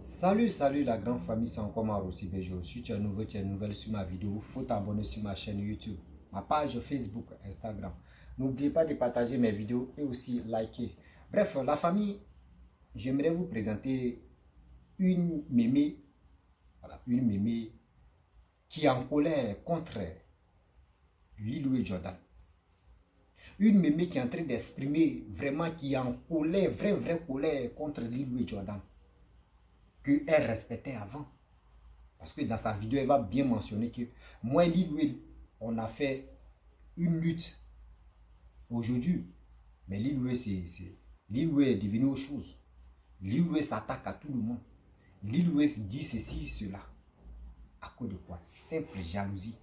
Salut la grande famille, c'est encore Maro Sibejo. Si tu es nouveau, tu es nouvelle sur ma vidéo, il faut t'abonner sur ma chaîne YouTube, ma page Facebook, Instagram. N'oubliez pas de partager mes vidéos et aussi liker. Bref, la famille, j'aimerais vous présenter une mémé, une mémé qui est en colère contre Lil Jordan. Une mémé qui est en train d'exprimer vraiment, qui est en colère, vraie colère contre Lil Jordan, qu'elle respectait avant. Parce que dans sa vidéo, elle va bien mentionner que moi et Lil, on a fait une lutte aujourd'hui. Mais Lil est devenu autre chose. Lil s'attaque à tout le monde. Lil dit ceci, cela. À cause de quoi? Simple jalousie.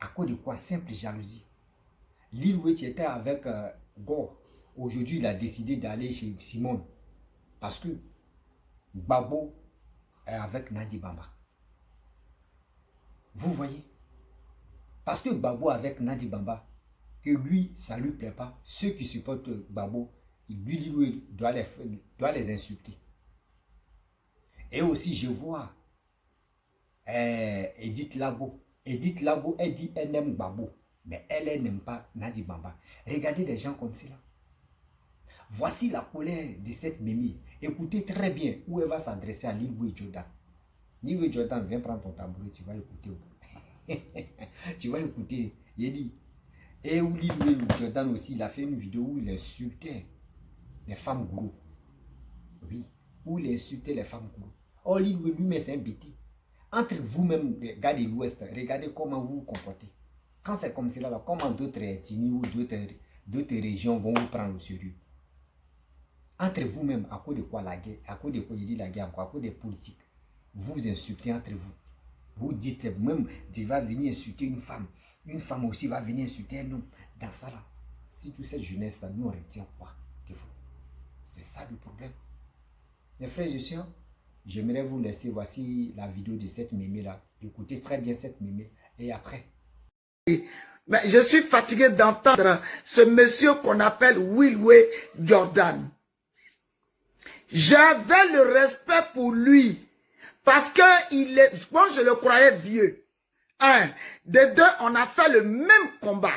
À cause de quoi? Simple jalousie. Lil tu étais avec Gore. Aujourd'hui, il a décidé d'aller chez Simone. Parce que Babo est avec Nadi Bamba. Vous voyez? Parce que Babo est avec Nadi Bamba, que lui, ça ne lui plaît pas. Ceux qui supportent Babo, lui doit les insulter. Et aussi, je vois Edith Labo. Edith Labo, elle dit elle aime Babo, mais elle n'aime pas Nadi Bamba. Regardez des gens comme cela. Voici la colère de cette mémie. Écoutez très bien où elle va s'adresser à Lil Jordan. Lil Jordan, viens prendre ton tabouret, tu vas écouter. Tu vas écouter. Il dit. Et où Lil Jordan aussi, il a fait une vidéo où il insultait les femmes gourous. Oui, où il insultait les femmes gourous. Oh, Lil lui-même, c'est un bêtis. Entre vous-même, les gars de l'Ouest, regardez comment vous vous comportez. Quand c'est comme cela, là, comment d'autres ethnies ou d'autres régions vont vous prendre au sérieux? Entre vous-même, à cause de quoi la guerre? À cause de quoi il dit la guerre? À cause des politiques. Vous insultez entre vous. Vous dites même, tu vas venir insulter une femme. Une femme aussi va venir insulter un homme. Dans ça là, si toute cette jeunesse-là, nous on retient quoi de vous? C'est ça le problème. Mes frères et sœurs, j'aimerais vous laisser, voici la vidéo de cette mémé-là. Écoutez très bien cette mémé. Et après. Mais je suis fatigué d'entendre ce monsieur qu'on appelle Lil Jordan. J'avais le respect pour lui. Parce que moi je le croyais vieux. Un. De deux, on a fait le même combat.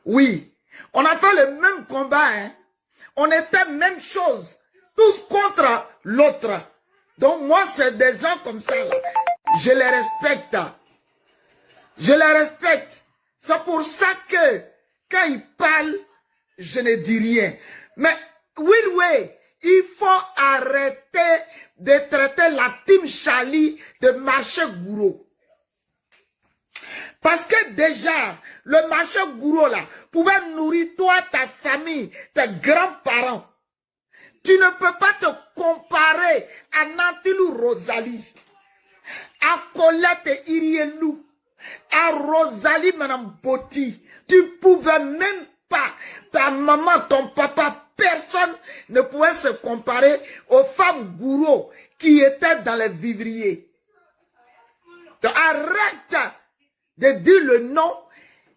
Oui. On a fait le même combat. Hein. On était même chose. Tous contre l'autre. Donc moi, c'est des gens comme ça. Là. Je les respecte. Je les respecte. C'est pour ça que, quand ils parlent, je ne dis rien. Mais, Lil, il faut arrêter de traiter la team Charlie de marché gourou. Parce que déjà, le marché gourou là, pouvait nourrir toi, ta famille, tes grands-parents. Tu ne peux pas te comparer à Nantilou Rosalie, à Colette et Irielou, à Rosalie Madame Botti. Tu pouvais même pas, ta maman, ton papa, personne ne pouvait se comparer aux femmes gourous qui étaient dans les vivriers. Donc, arrête de dire le nom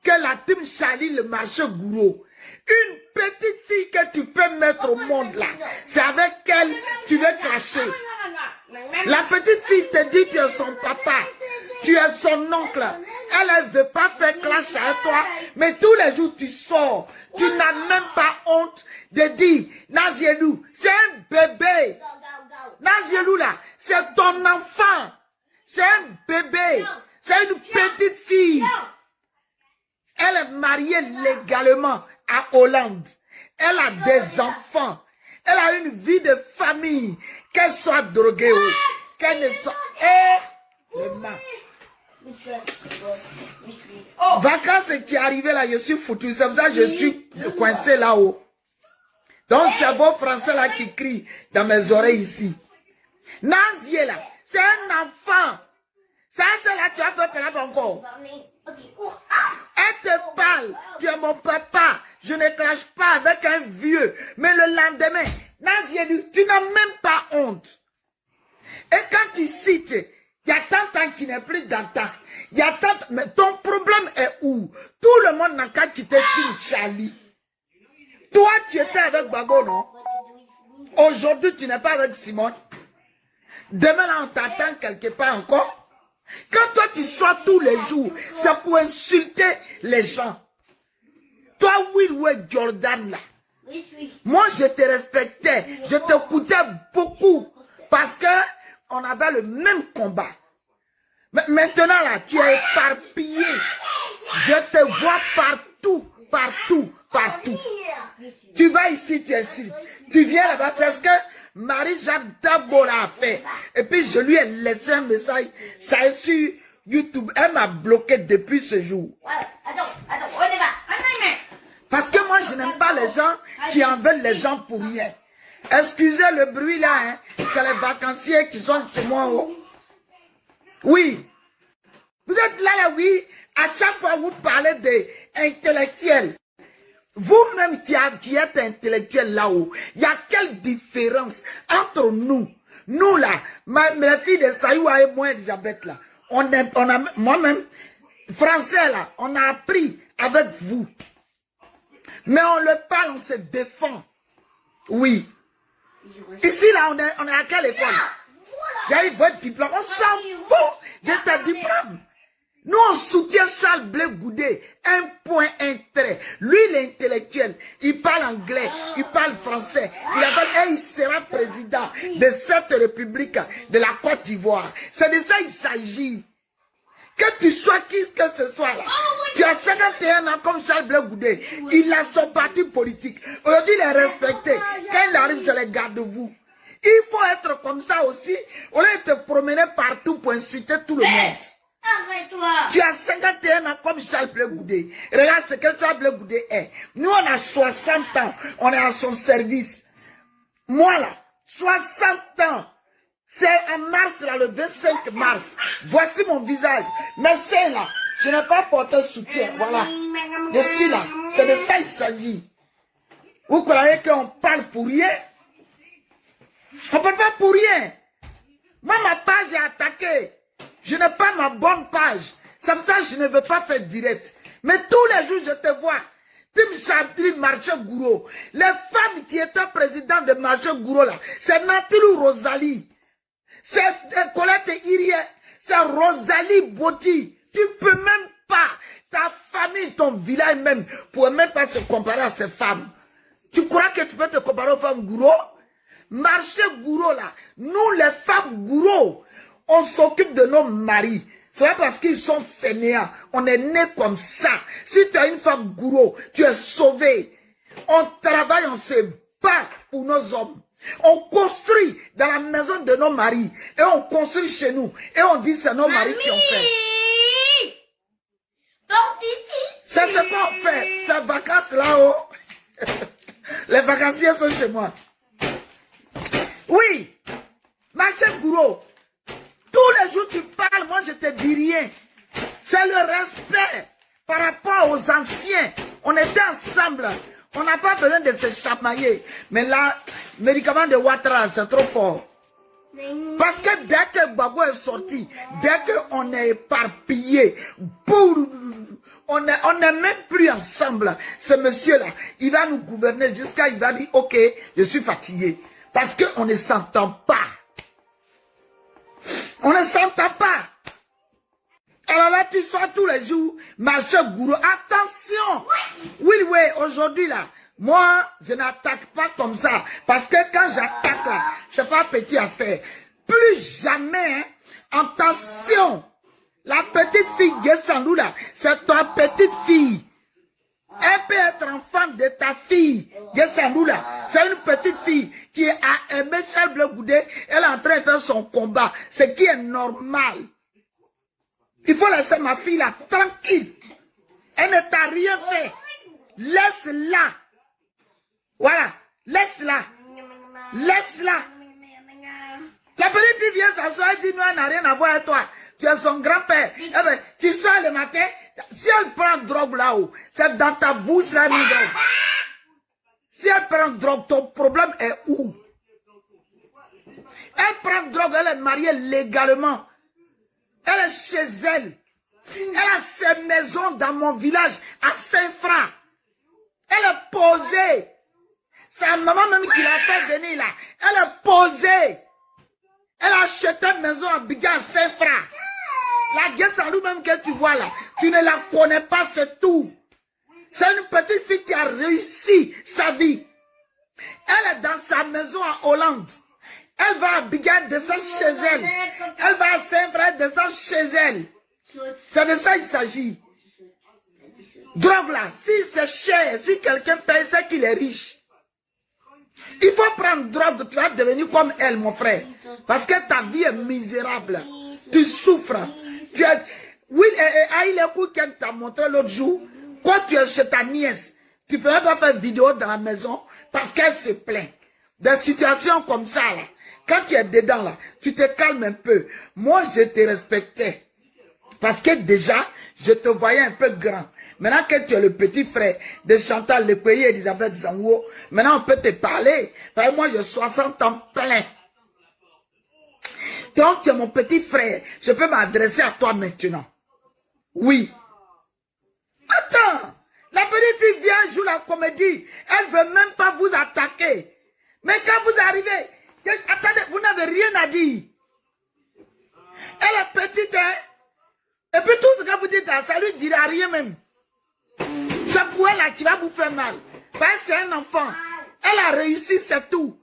que la team Charlie, le marché gourou. Une petite fille que tu peux mettre au monde là, c'est avec elle tu veux cracher. La petite fille te dit que tu es son papa, tu es son oncle. Elle ne veut pas faire clash avec toi, mais tous les jours tu sors. Tu n'as même pas honte de dire, Nazielou, c'est un bébé. Nazielou là, c'est ton enfant. C'est un bébé. C'est une petite fille. Elle est mariée légalement à Hollande. Elle a des enfants. Elle a une vie de famille. Qu'elle soit droguée ou qu'elle ne soit... Vacances qui est arrivé là, je suis foutu. C'est pour ça que je suis coincé là-haut. Donc c'est vos français là qui crient dans mes oreilles ici. Nazié là, c'est un enfant. Ça c'est là tu as fait peur encore. Elle te parle, tu es mon papa, je ne clash pas avec un vieux. Mais le lendemain, Nazié, tu n'as même pas honte. Et quand tu cites, il y a tant qui n'est plus dans temps. Il y a tant, mais ton problème est où? Tout le monde n'a qu'à quitter Team Charlie. Toi, tu étais avec Babo, non? Aujourd'hui, tu n'es pas avec Simone. Demain, là, on t'attend quelque part encore. Quand toi, tu sors tous les jours, c'est pour insulter les gens. Toi, Will Jordan, là. Moi, je te respectais. Je t'écoutais beaucoup. Parce que on avait le même combat. Mais maintenant, là, tu es éparpillé. Je te vois partout, partout, partout. Tu vas ici, tu insultes. Tu viens là-bas, c'est ce que Marie-Jacques Dabo a fait. Et puis, je lui ai laissé un message. Ça est sur YouTube. Elle m'a bloqué depuis ce jour. Parce que moi, je n'aime pas les gens qui en veulent les gens pour rien. Excusez le bruit là, hein. C'est les vacanciers qui sont chez moi. Oh. Oui. Vous êtes là, là, oui. À chaque fois, vous parlez des intellectuels. Vous-même qui êtes intellectuel là-haut, il y a quelle différence entre nous? Nous là, mes filles de Sayoua et moi, Elisabeth là, on a moi-même, français là, on a appris avec vous. Mais on le parle, on se défend. Oui. Ici là, on est à quelle école? Il y a eu votre diplôme. On s'en fout de ta diplôme. Nous, on soutient Charles Blé Goudé. Un point, un trait. Lui, l'intellectuel, il parle anglais, il parle français. Il sera président de cette république de la Côte d'Ivoire. C'est de ça qu'il s'agit. Que tu sois qui que ce soit là. Tu as 51 ans comme Charles Blé Goudé. Il a son parti politique. Aujourd'hui, il est respecté. Quand il arrive, c'est les garde-vous. Il faut être comme ça aussi. On lieu de te promener partout pour insulter tout le monde. Tu as 51 ans comme Charles Blé Goudé. Regarde ce que Charles Blé Goudé est. Nous, on a 60 ans. On est à son service. Moi, là, 60 ans. C'est en mars, là, le 25 mars. Voici mon visage. Mais c'est là. Je n'ai pas porté soutien. Voilà. Je suis là. C'est de ça qu'il s'agit. Vous croyez qu'on parle pour rien? On ne parle pas pour rien. Moi, ma page est attaquée. Je n'ai pas ma bonne page. C'est pour ça que je ne veux pas faire direct. Mais tous les jours, je te vois. Tim Chabli, Marché Gouro. Les femmes qui étaient présidentes de Marché Gouro, là, c'est Natilou Rosalie. C'est Colette Irie. C'est Rosalie Boti. Tu ne peux même pas. Ta famille, ton village même, ne peut même pas se comparer à ces femmes. Tu crois que tu peux te comparer aux femmes Gouro? Marché Gouro, là. Nous, les femmes Gouro, on s'occupe de nos maris. C'est pas parce qu'ils sont fainéants. On est né comme ça. Si tu as une femme gourou, tu es sauvé. On travaille, on se bat pour nos hommes. On construit dans la maison de nos maris. Et on construit chez nous. Et on dit c'est nos maris qui ont fait. C'est ce qu'on fait. Ces vacances là-haut. Les vacanciers sont chez moi. Oui. Marché gourou. Tous les jours tu parles, moi je te dis rien. C'est le respect par rapport aux anciens. On était ensemble. On n'a pas besoin de se chamailler. Mais là, médicament de Ouattara, c'est trop fort. Parce que dès que Gbagbo est sorti, dès qu'on est éparpillé, on n'est même plus ensemble. Ce monsieur-là, il va nous gouverner jusqu'à il va dire, ok, je suis fatigué. Parce qu'on ne s'entend pas. On ne s'entend pas. Alors là, tu sors tous les jours, Marché Gouro. Attention. Oui, aujourd'hui là, moi, je n'attaque pas comme ça. Parce que quand j'attaque là, c'est pas petit affaire. Plus jamais, hein, attention. La petite fille Guessandou là, c'est ta petite fille. Elle peut être enfant de ta fille. Guessandou là, c'est une petite fille qui a aimé Charles Blé Goudé. Elle est en train de faire son combat. Ce qui est normal. Il faut laisser ma fille là tranquille. Elle ne t'a rien fait. Laisse-la. Voilà. Laisse-la. Laisse-la. La petite fille vient s'asseoir et dit, non, elle n'a rien à voir avec toi. Tu es son grand-père. Eh ben, tu sors le matin, si elle prend drogue là-haut, c'est dans ta bouche là, drogue. Si elle prend drogue, ton problème est où? Elle prend drogue, elle est mariée légalement. Elle est chez elle. Elle a ses maisons dans mon village à Saint-Fra. Elle est posée. C'est sa maman même qui l'a fait venir là. Elle est posée. Elle a acheté une maison à Abidjan à 5 francs. La guerre sans même que tu vois là, tu ne la connais pas, c'est tout. C'est une petite fille qui a réussi sa vie. Elle est dans sa maison à Hollande. Elle va à Abidjan, descend chez elle. Elle va à Saint-Frère, descend chez elle. C'est de ça qu'il s'agit. Drogue là, si c'est cher, si quelqu'un paye, c'est qu'il est riche. Il faut prendre drogue, tu vas devenir comme elle, mon frère. Parce que ta vie est misérable. Tu souffres. Tu es... Oui, Aïe Lekou qui t'a montré l'autre jour, quand tu es chez ta nièce, tu ne peux pas faire vidéo dans la maison parce qu'elle se plaint. Des situations comme ça, là, quand tu es dedans, là, tu te calmes un peu. Moi, je te respectais. Parce que déjà, je te voyais un peu grand. Maintenant que tu es le petit frère de Chantal Lekoye et d'Elisabeth Zango, maintenant on peut te parler. Parce que moi, j'ai 60 ans plein. Donc, tu es mon petit frère. Je peux m'adresser à toi maintenant. Oui. Attends. La petite fille vient jouer la comédie. Elle ne veut même pas vous attaquer. Mais quand vous arrivez, attendez, vous n'avez rien à dire. Elle est petite, hein. Et puis tout ce que vous dites, ça lui dira rien même. C'est pour elle là qui va vous faire mal. Parce que c'est un enfant. Elle a réussi, c'est tout.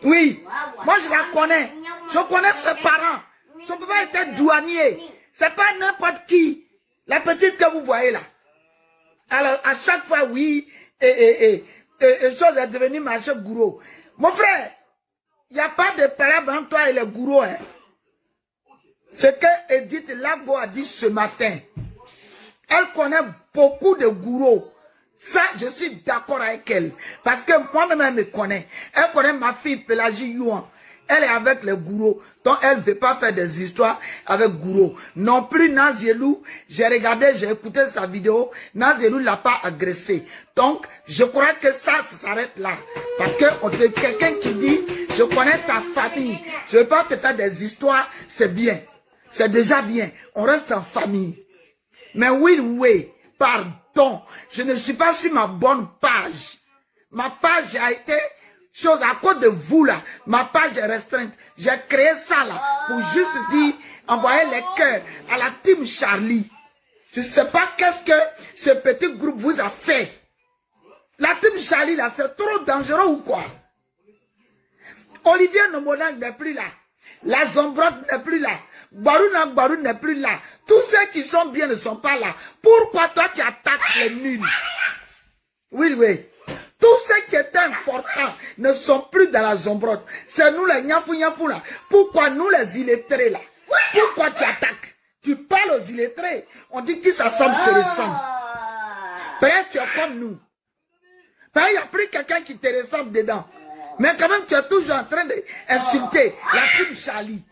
Oui. Moi, je la connais. Je connais ses parents. Son papa était douanier. C'est pas n'importe qui. La petite que vous voyez là. Alors, à chaque fois, oui, chose est devenue marché gourou. Mon frère, il n'y a pas de parable entre toi et les gourous, hein. Ce que Edith Lagbo a dit ce matin. Elle connaît beaucoup de gourous. Ça, je suis d'accord avec elle. Parce que moi-même, elle me connaît. Elle connaît ma fille Pélagie Youan. Elle est avec les gourous. Donc, elle ne veut pas faire des histoires avec gourous. Non plus Nazielou. J'ai regardé, j'ai écouté sa vidéo. Nazielou ne l'a pas agressé. Donc, je crois que ça s'arrête là. Parce que c'est quelqu'un qui dit, je connais ta famille. Je ne veux pas te faire des histoires. C'est bien. C'est déjà bien. On reste en famille. Mais oui, pardon. Je ne suis pas sur ma bonne page. Ma page a été chose à cause de vous là. Ma page est restreinte. J'ai créé ça là pour juste dire, envoyer les cœurs à la team Charlie. Je ne sais pas qu'est-ce que ce petit groupe vous a fait. La team Charlie là, c'est trop dangereux ou quoi? Olivier Nomonang n'est plus là. La Zombrotte n'est plus là. Barou n'est plus là. Tous ceux qui sont bien ne sont pas là. Pourquoi toi tu attaques les nuls? Oui. Tous ceux qui étaient importants ne sont plus dans la Zombrotte. C'est nous les nyafou là. Pourquoi nous les illettrés là? Pourquoi tu attaques? Tu parles aux illettrés. On dit qu'ils s'assemblent, se ressemblent. Peut-être tu es comme nous. Peut-être il n'y a plus quelqu'un qui te ressemble dedans. Mais quand même, tu es toujours en train d'insulter la team Charlie.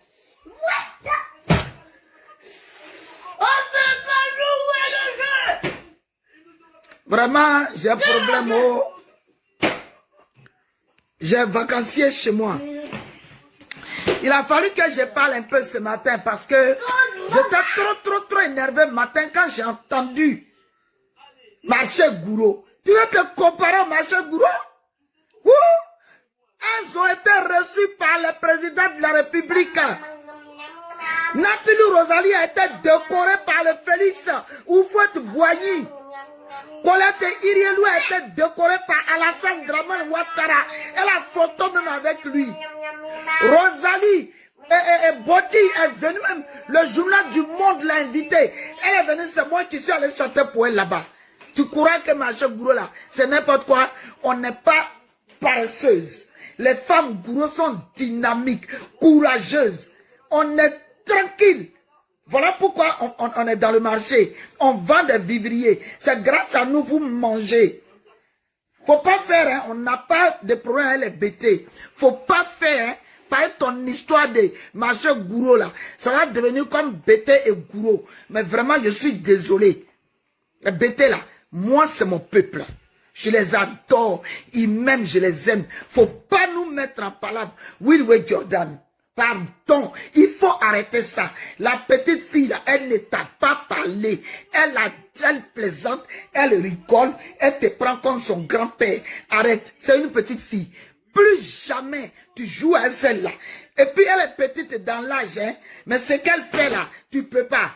Vraiment, j'ai un problème. Oh. J'ai un vacancier chez moi. Il a fallu que je parle un peu ce matin parce que j'étais trop énervé le matin quand j'ai entendu marché gourou. Tu veux te comparer au marché gourou? Elles ont été reçues par le président de la République. Nathalie Rosalie a été décorée par le Félix Oufouette Boigny. Colette Irielou a été décorée par Alassane Draman Ouattara. Elle a photo même avec lui. Rosalie et Botti est venue même. Le journal du Monde l'a invitée. Elle est venue, c'est moi qui suis allé chanter pour elle là-bas. Tu crois que ma chère gourou là, c'est n'importe quoi. On n'est pas paresseuse. Les femmes gourous sont dynamiques, courageuses. On est tranquille. Voilà pourquoi on est dans le marché. On vend des vivriers. C'est grâce à nous vous mangez. Faut pas faire, hein, on n'a pas de problème avec les bêtés. Faut pas faire, hein, pas ton histoire de marché gourou là. Ça va devenir comme bêté et gourou. Mais vraiment, je suis désolé. Les bêtés là, moi c'est mon peuple. Je les adore. Ils m'aiment, je les aime. Faut pas nous mettre en palabre. Will Jordan. Pardon. Il faut arrêter ça. La petite fille là, elle ne t'a pas parlé. Elle plaisante. Elle rigole. Elle te prend comme son grand-père. Arrête. C'est une petite fille. Plus jamais tu joues à celle-là. Et puis elle est petite dans l'âge, hein, mais ce qu'elle fait là, tu ne peux pas.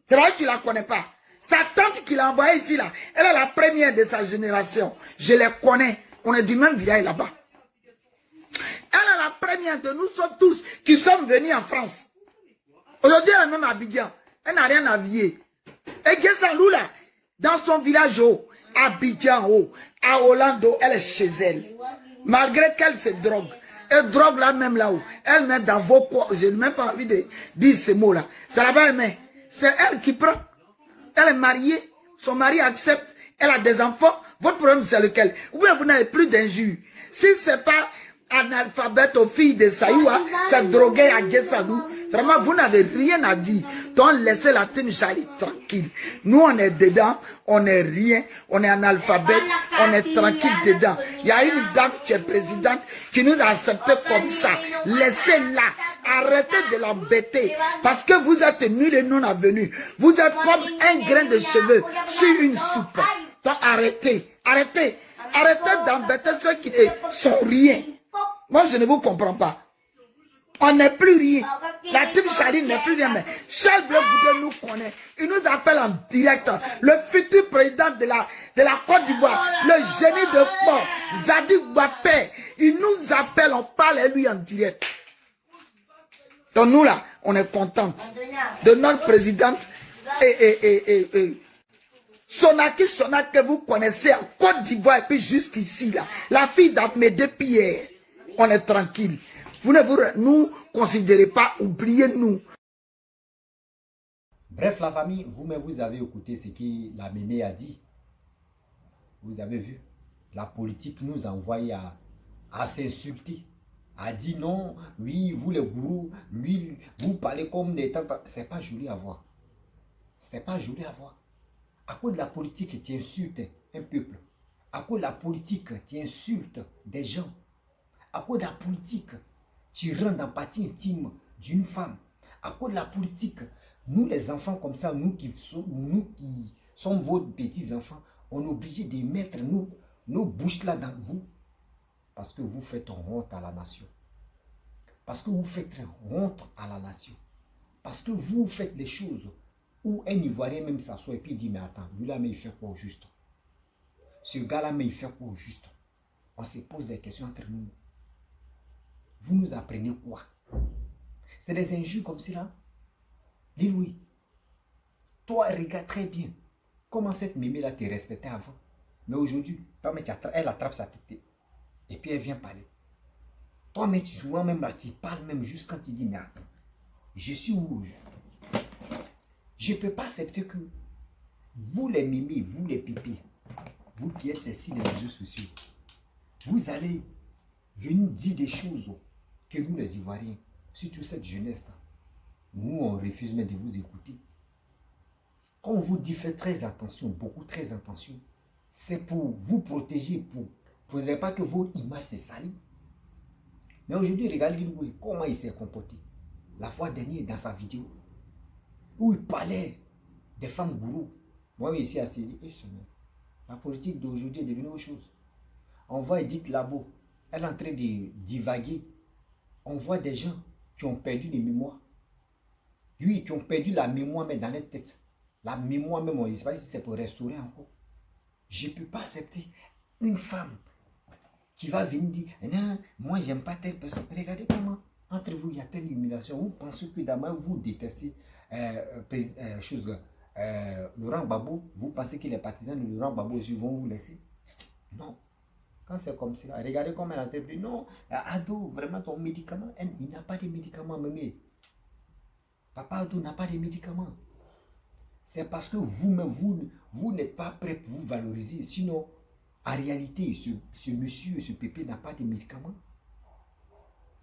C'est vrai que tu ne la connais pas. Sa tante qui l'a envoyée ici là, elle est la première de sa génération. Je les connais. On est du même village là-bas. Elle est la première de nous sommes tous qui sommes venus en France. Aujourd'hui, elle est même à Abidjan. Elle n'a rien à vier. Et Gessalou là, dans son village haut, à Abidjan haut, à Orlando, elle est chez elle. Malgré qu'elle se drogue. Elle drogue là même là-haut. Elle met dans vos corps. Je n'ai même pas envie de dire ces mots-là. C'est là-bas, elle met. C'est elle qui prend. Elle est mariée. Son mari accepte. Elle a des enfants. Votre problème, c'est lequel? Ou bien vous n'avez plus d'injures. Si ce n'est pas analphabète aux filles de Saïwa, c'est drogué à Gessalou. Vraiment, vous n'avez rien à dire. Donc, laissez la Team Charlie tranquille. Nous, on est dedans, on n'est rien, on est analphabète, on est tranquille dedans. Il y a une dame qui est présidente qui nous a accepté comme ça. Laissez-la. Arrêtez de l'embêter. Parce que vous êtes nuls et non avenus. Vous êtes comme un grain de cheveux sur une soupe. Donc, arrêtez. Arrêtez. Arrêtez d'embêter ceux qui ne sont rien. Moi, je ne vous comprends pas. On n'est plus rien. La team Charlie n'est plus rien. Mais Charles Bleu Goudé nous connaît. Il nous appelle en direct. Le futur président de la Côte d'Ivoire. Le génie de port. Zadig Bapé. Il nous appelle. On parle à lui en direct. Donc nous là, on est contents de notre présidente Sonaki que vous connaissez en Côte d'Ivoire et puis jusqu'ici là. La fille d'Ahmed Pierre. On est tranquille. Vous ne nous considérez pas, oubliez-nous. Bref, la famille, vous-même, vous avez écouté ce que la mémé a dit. Vous avez vu, la politique nous a envoyé à s'insulter. A dit non, oui, vous les gourous, lui, vous parlez comme des tantes. C'est pas joli à voir. C'est pas joli à voir. À cause de la politique, tu insultes un peuple. À cause de la politique, tu insultes des gens. À cause de la politique, tu rentres dans la partie intime d'une femme. À cause de la politique, nous les enfants comme ça, nous qui sommes vos petits-enfants, on est obligé de mettre nos bouches là dans vous. Parce que vous faites honte à la nation. Parce que vous faites honte à la nation. Parce que vous faites des choses où un Ivoirien même s'assoit et puis il dit, mais attends, lui là, mais il fait quoi au juste? Ce gars-là, mais il fait quoi au juste? On se pose des questions entre nous. Vous nous apprenez quoi? C'est des injures comme cela. Dis-lui. Toi, regarde très bien. Comment cette mémé-là te respectait avant. Mais aujourd'hui, elle attrape sa tête. Et puis elle vient parler. Toi, mais tu vois même là, tu parles même juste quand tu dis, mais attends, je suis rouge. Je ne peux pas accepter que vous les mémés, vous les pépés, vous qui êtes ici les réseaux sociaux, vous allez venir dire des choses que nous les Ivoiriens, surtout cette jeunesse, nous on refuse même de vous écouter. Quand on vous dit faites très attention, beaucoup très attention, c'est pour vous protéger, pour ne faudrait pas que vos images se salissent. Mais aujourd'hui, regardez comment il s'est comporté. La fois dernière, dans sa vidéo, où il parlait des femmes gourous. Moi, ici, à dit, la politique d'aujourd'hui est devenue autre chose. On voit Edith Labo, elle est en train de divaguer. On voit des gens qui ont perdu les mémoires. Oui, qui ont perdu la mémoire, mais dans leur tête. La mémoire même, on ne sait pas si c'est pour restaurer encore. Je ne peux pas accepter une femme qui va venir dire, non, moi, je n'aime pas telle personne. Regardez comment, entre vous, il y a telle humiliation. Vous pensez que d'abord, vous détestez Laurent Gbagbo. Vous pensez que les partisans de Laurent Gbagbo aussi vont vous laisser? Non. Quand c'est comme ça, regardez comment elle a interprété. Non, Ado, vraiment ton médicament, il n'a pas de médicaments, mémé. Papa Ado n'a pas de médicaments. C'est parce que vous-même, vous n'êtes pas prêt pour vous valoriser. Sinon, en réalité, ce monsieur, ce pépé n'a pas de médicaments.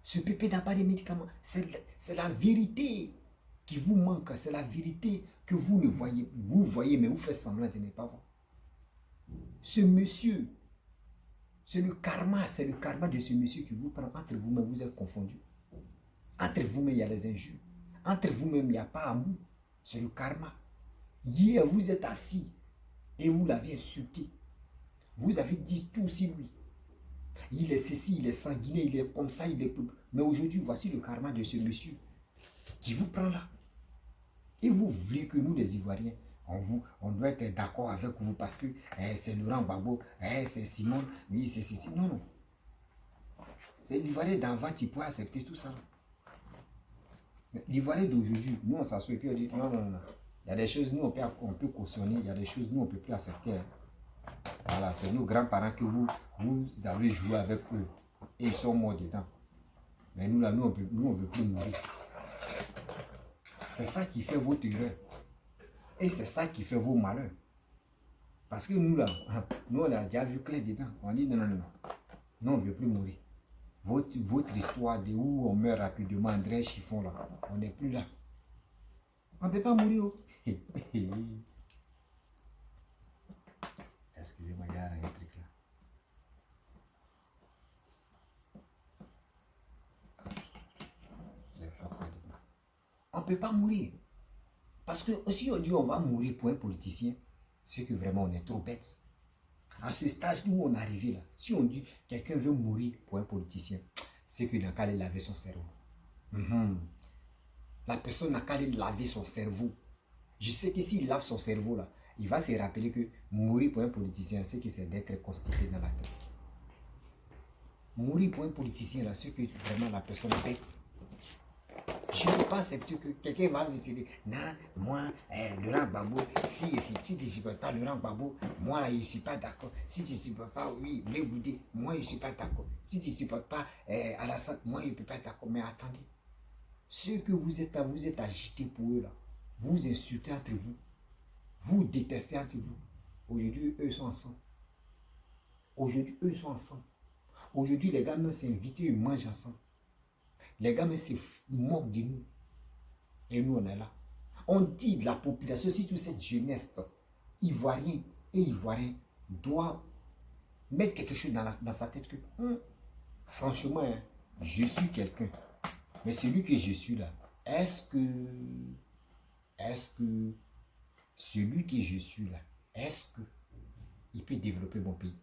Ce pépé n'a pas de médicaments. C'est la vérité qui vous manque. C'est la vérité que vous ne voyez. Vous voyez, mais vous faites semblant de ne pas voir. Ce monsieur, c'est le karma de ce monsieur qui vous prend. Entre vous-même, vous êtes confondus. Entre vous-même, il y a les injures. Entre vous-même, il n'y a pas amour. C'est le karma. Hier, vous êtes assis et vous l'avez insulté. Vous avez dit tout sur lui. Il est ceci, il est sanguiné, il est comme ça, il est... Mais aujourd'hui, voici le karma de ce monsieur qui vous prend là. Et vous voulez que nous, les Ivoiriens, on doit être d'accord avec vous parce que c'est Laurent Gbagbo, c'est Simone, oui, c'est ceci. Non, non. C'est l'Ivoirien d'avant qui peut accepter tout ça. L'Ivoirien d'aujourd'hui, nous, on s'assoit et puis on dit non, non, non. Il y a des choses, nous, on peut cautionner, il y a des choses, nous, on ne peut plus accepter. Hein. Voilà, c'est nos grands-parents que vous avez joué avec eux. Et ils sont morts dedans. Mais nous, là, nous, on ne veut plus mourir. C'est ça qui fait vos terreurs. Et c'est ça qui fait vos malheurs. Parce que nous, là, nous, on a déjà vu clair dedans. On dit non, non, non. Nous, on ne veut plus mourir. Votre histoire de où on meurt rapidement, André Chiffon, là, on n'est plus là. On ne peut pas mourir. Oh. Excusez-moi, il y a un truc là. On ne peut pas mourir. Parce que si on dit on va mourir pour un politicien, c'est que vraiment on est trop bête. À ce stage où on est arrivé là, si on dit quelqu'un veut mourir pour un politicien, c'est qu'il n'a qu'à aller laver son cerveau. La personne n'a qu'à aller laver son cerveau. Je sais que s'il lave son cerveau là, il va se rappeler que mourir pour un politicien, c'est que c'est d'être constipé dans la tête. Mourir pour un politicien là, c'est que vraiment la personne est bête. Je ne peux pas accepter que quelqu'un va me dire, non, moi, Laurent Gbagbo, si tu ne supportes pas Laurent Gbagbo, moi, je ne suis pas d'accord. Si tu ne supportes pas, oui, Blé Boudé, moi, je ne suis pas d'accord. Si tu ne supportes pas Alassane, moi, je ne peux pas être d'accord. Mais attendez, ceux que vous êtes agités pour eux, là, vous insultez entre vous, vous détestez entre vous. Aujourd'hui, eux sont ensemble. Aujourd'hui, eux sont ensemble. Aujourd'hui, les gars même s'invitent, ils mangent ensemble. Les gars, mais se moquent de nous. Et nous, on est là. On dit de la population, surtout cette jeunesse ivoirienne et ivoirien, doit mettre quelque chose dans sa tête que, franchement, hein, je suis quelqu'un. Mais celui que je suis là, est-ce que celui que je suis là, est-ce que il peut développer mon pays?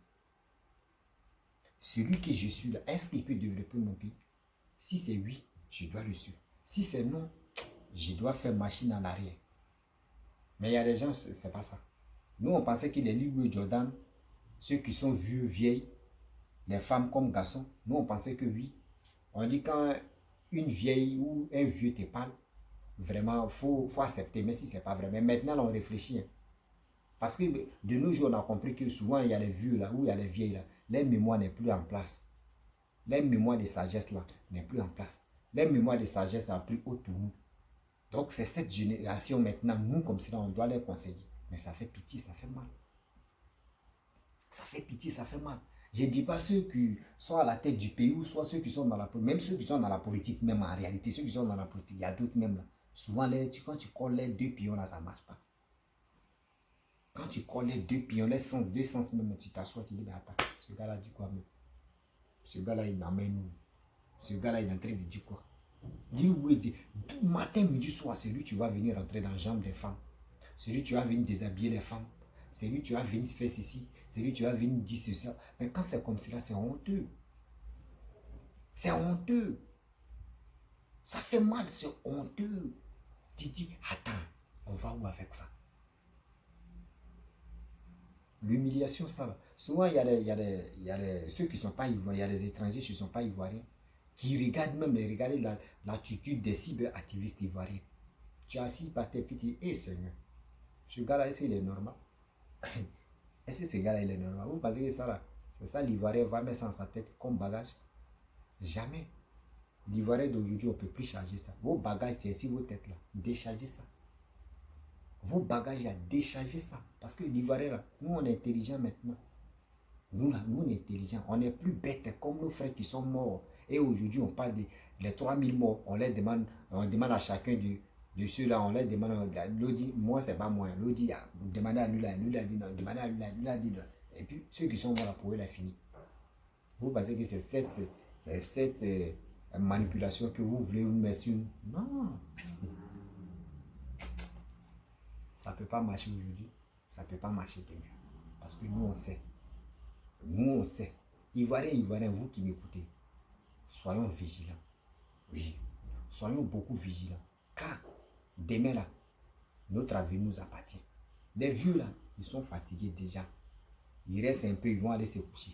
Celui que je suis là, est-ce qu'il peut développer mon pays? Si c'est oui, je dois le suivre. Si c'est non, je dois faire machine en arrière. Mais il y a des gens, c'est pas ça. Nous, on pensait qu'il est Louis Jordan, ceux qui sont vieux, vieilles, les femmes comme garçons. Nous, on pensait que oui. On dit quand une vieille ou un vieux te parle, vraiment, il faut accepter, mais si c'est pas vrai. Mais maintenant, on réfléchit. Hein. Parce que de nos jours, on a compris que souvent, il y a les vieux là, ou il y a les vieilles là. Leur mémoire n'est plus en place. Leur mémoire de sagesse là n'est plus en place. Leur mémoire de sagesse a pris haut nous. Donc c'est cette génération maintenant, nous comme ça, on doit les conseiller. Mais ça fait pitié, ça fait mal. Ça fait pitié, ça fait mal. Je ne dis pas ceux qui sont à la tête du pays ou soit ceux qui sont dans la politique, même ceux qui sont dans la politique, même en réalité, ceux qui sont dans la politique, il y a d'autres même là. Souvent, quand tu colles les deux pions là, ça ne marche pas. Quand tu colles les deux pions, les sens, deux sens même, tu t'assois, tu dis, mais attends, ce gars-là dit quoi même? Ce gars-là, il m'amène où? Ce gars-là, il est en train de dire quoi? Matin, midi, soir, c'est lui tu vas venir rentrer dans la jambe des femmes. C'est lui tu vas venir déshabiller les femmes. C'est lui tu vas venir faire ceci. C'est lui tu vas venir dire ceci. Mais quand c'est comme cela, c'est honteux. C'est honteux. Ça fait mal, c'est honteux. Tu dis, attends, on va où avec ça? L'humiliation, ça va. Souvent, il y a ceux qui ne sont pas ivoiriens, il y a des étrangers qui ne sont pas ivoiriens, qui regardent même l'attitude des cyberactivistes ivoiriens. Tu as assis par tes petits, et Seigneur, ce gars-là, est-ce qu'il est normal? Est-ce que ce gars-là, il est normal? Vous pensez que ça, là, c'est ça, l'Ivoirien va mettre ça dans sa tête comme bagage? Jamais. L'Ivoirien d'aujourd'hui, on ne peut plus charger ça. Vos bagages, c'est ici, vos têtes là, déchargez ça. Vos bagages, là, déchargez ça. Parce que l'Ivoirien, là, nous, on est intelligents maintenant. Nous, là, nous, on est intelligents. On n'est plus bêtes comme nos frères qui sont morts. Et aujourd'hui, on parle des 3000 morts. On demande à chacun de ceux-là, on leur demande, l'autre dit, moi, c'est pas moi. L'autre dit, demandez à lui là. Lui, a dit non. Demandez à lui là. Lui, a dit non. Et puis, ceux qui sont morts là, pour eux, là, fini. Vous pensez que c'est cette manipulation que vous voulez vous mettre sur nous? Non. Ça ne peut pas marcher aujourd'hui. Ça ne peut pas marcher demain. Parce que nous, on sait. Nous, on sait. Ivoiriens, vous qui m'écoutez, soyons vigilants. Oui, soyons beaucoup vigilants. Car demain là, notre avenir nous appartient. Les vieux là, ils sont fatigués déjà. Ils restent un peu, ils vont aller se coucher.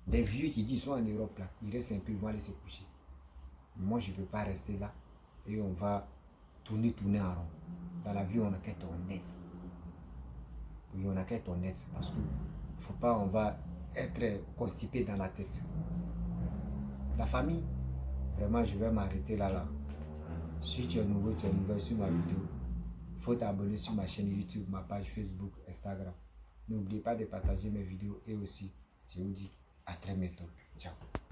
Les vieux qui disent qu'ils sont en Europe là, ils restent un peu, ils vont aller se coucher. Moi, je ne peux pas rester là et on va tourner en rond. Dans la vie, on n'a qu'à être honnête. Oui, on n'a qu'à être honnête parce que faut pas, on va être constipé dans la tête. La famille, vraiment, je vais m'arrêter là. Si tu es nouveau, tu es nouvelle sur ma vidéo, il faut t'abonner sur ma chaîne YouTube, ma page Facebook, Instagram. N'oubliez pas de partager mes vidéos et aussi, je vous dis à très bientôt. Ciao.